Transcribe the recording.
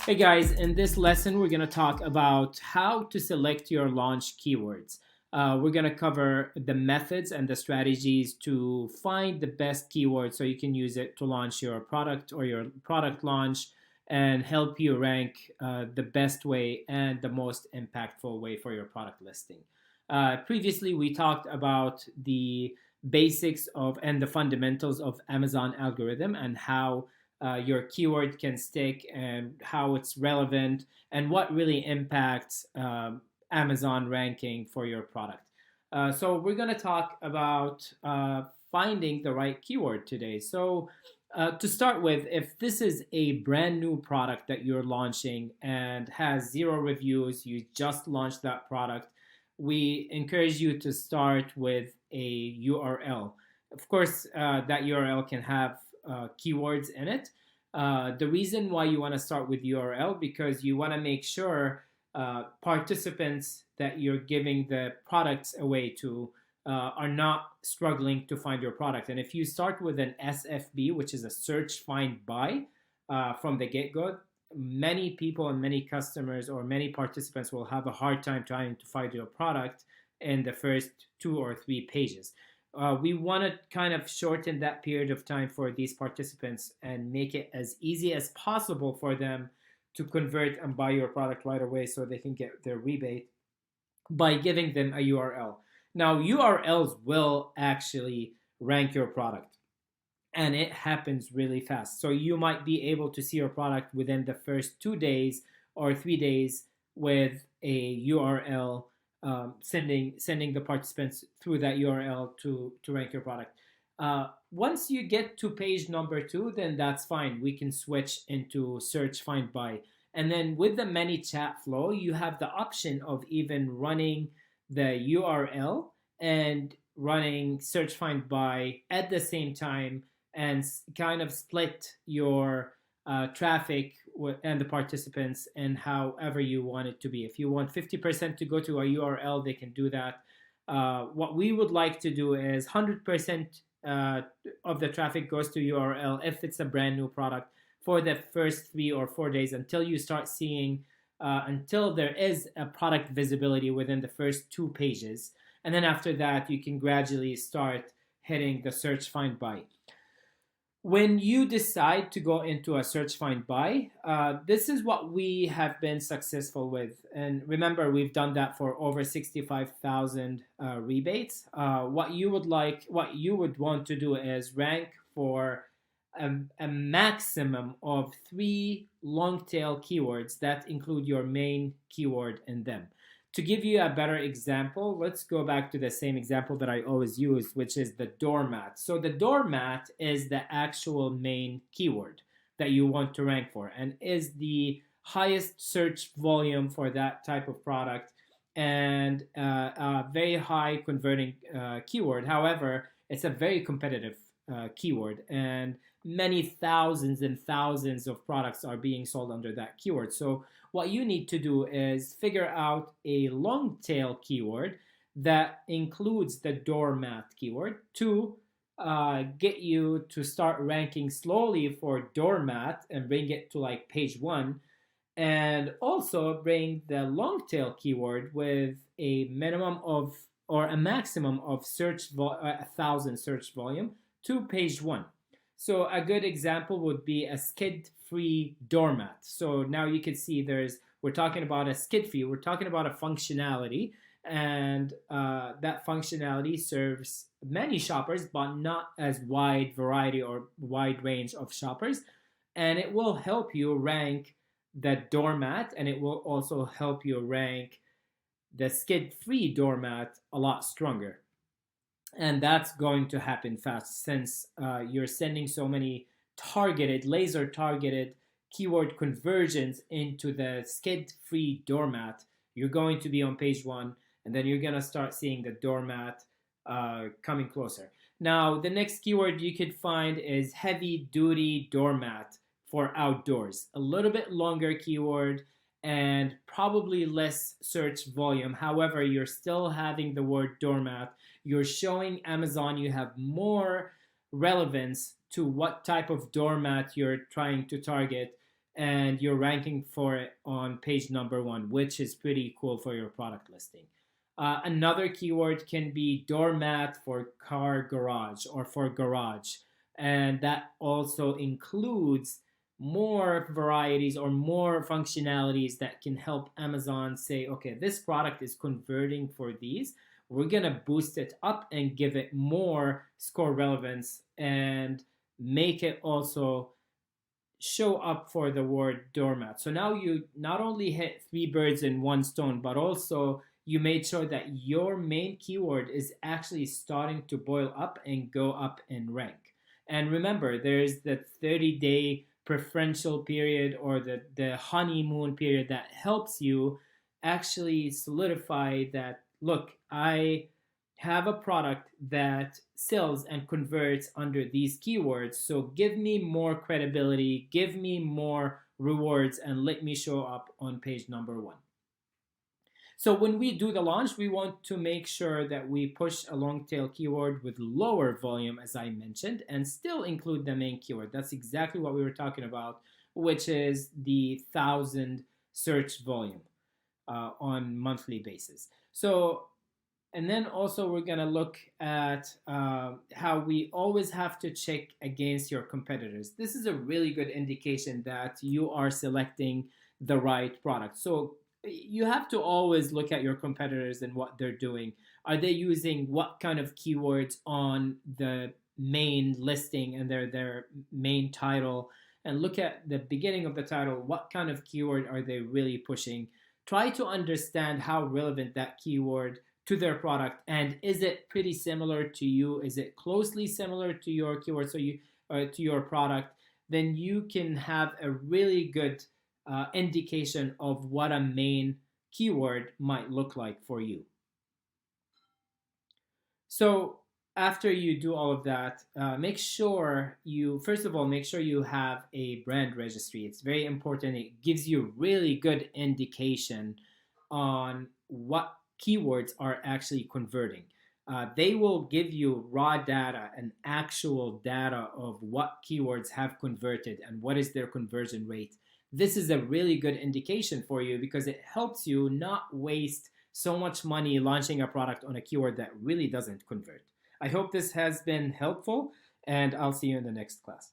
Hey guys, in this lesson, we're going to talk about how to select your launch keywords. We're going to cover the methods and the strategies to find the best keywords so you can use it to launch your product or your product launch and help you rank the best way and the most impactful way for your product listing. Previously, we talked about the basics of and the fundamentals of Amazon algorithm and how your keyword can stick and how it's relevant and what really impacts Amazon ranking for your product. So we're going to talk about finding the right keyword today. So to start with, if this is a brand new product that you're launching and has zero reviews, you just launched that product, we encourage you to start with a URL. Of course, that URL can have keywords in it. The reason why you want to start with URL because you want to make sure participants that you're giving the products away to are not struggling to find your product. And if you start with an SFB, which is a search, find, buy from the get-go, many people and many customers or many participants will have a hard time trying to find your product in the first 2 or 3 pages. We want to kind of shorten that period of time for these participants and make it as easy as possible for them to convert and buy your product right away so they can get their rebate by giving them a URL. Now, URLs will actually rank your product and it happens really fast. So you might be able to see your product within the first 2 days or 3 days with a URL, sending the participants through that URL to rank your product. Once you get to page number 2, then that's fine. We can switch into search, find, buy. And then with the ManyChat flow, you have the option of even running the URL and running search, find, buy at the same time and kind of split your traffic and the participants and however you want it to be. If you want 50% to go to a URL, they can do that. What we would like to do is 100% of the traffic goes to URL if it's a brand new product for the first 3 or 4 days until you start seeing, until there is a product visibility within the first 2 pages. And then after that, you can gradually start hitting the search, find, buy. When you decide to go into a search, find, buy, this is what we have been successful with. And remember, we've done that for over 65,000 rebates. What you would want to do is rank for a maximum of 3 long tail keywords that include your main keyword in them. To give you a better example, let's go back to the same example that I always use, which is the doormat. So the doormat is the actual main keyword that you want to rank for and is the highest search volume for that type of product and a very high converting keyword. However, it's a very competitive keyword and many thousands and thousands of products are being sold under that keyword. So what you need to do is figure out a long tail keyword that includes the doormat keyword to get you to start ranking slowly for doormat and bring it to like page 1, and also bring the long tail keyword with a minimum of or a maximum of 1,000 search volume to page 1. So a good example would be a skid-free doormat. So now you can see we're talking about a skid-free, we're talking about a functionality, and that functionality serves many shoppers, but not as wide variety or wide range of shoppers. And it will help you rank the doormat, and it will also help you rank the skid-free doormat a lot stronger. And that's going to happen fast since you're sending so many laser targeted keyword conversions into the skid-free doormat. You're going to be on page 1, and then you're going to start seeing the doormat coming closer. Now, the next keyword you could find is heavy-duty doormat for outdoors. A little bit longer keyword and probably less search volume. However, you're still having the word doormat. You're showing Amazon you have more relevance to what type of doormat you're trying to target, and you're ranking for it on page number one, which is pretty cool for your product listing. Another keyword can be doormat for car garage or for garage, and that also includes more varieties or more functionalities that can help Amazon say, okay, this product is converting for these. We're going to boost it up and give it more score relevance and make it also show up for the word doormat. So now you not only hit three birds in one stone, but also you made sure that your main keyword is actually starting to boil up and go up in rank. And remember, there's the 30-day preferential period or the honeymoon period that helps you actually solidify that, look, I have a product that sells and converts under these keywords. So give me more credibility, give me more rewards, and let me show up on page number one. So when we do the launch, we want to make sure that we push a long tail keyword with lower volume, as I mentioned, and still include the main keyword. That's exactly what we were talking about, which is the 1,000 search volume on monthly basis. So, and then also we're going to look at how we always have to check against your competitors. This is a really good indication that you are selecting the right product. So you have to always look at your competitors and what they're doing. Are they using what kind of keywords on the main listing and their main title? And look at the beginning of the title. What kind of keyword are they really pushing? Try to understand how relevant that keyword to their product, and is it pretty similar to you? Is it closely similar to your keyword, so you to your product? Then you can have a really good indication of what a main keyword might look like for you. So after you do all of that, make sure you, first of all, make sure you have a brand registry. It's very important. It gives you really good indication on what keywords are actually converting. They will give you raw data and actual data of what keywords have converted and what is their conversion rate. This is a really good indication for you because it helps you not waste so much money launching a product on a keyword that really doesn't convert. I hope this has been helpful, and I'll see you in the next class.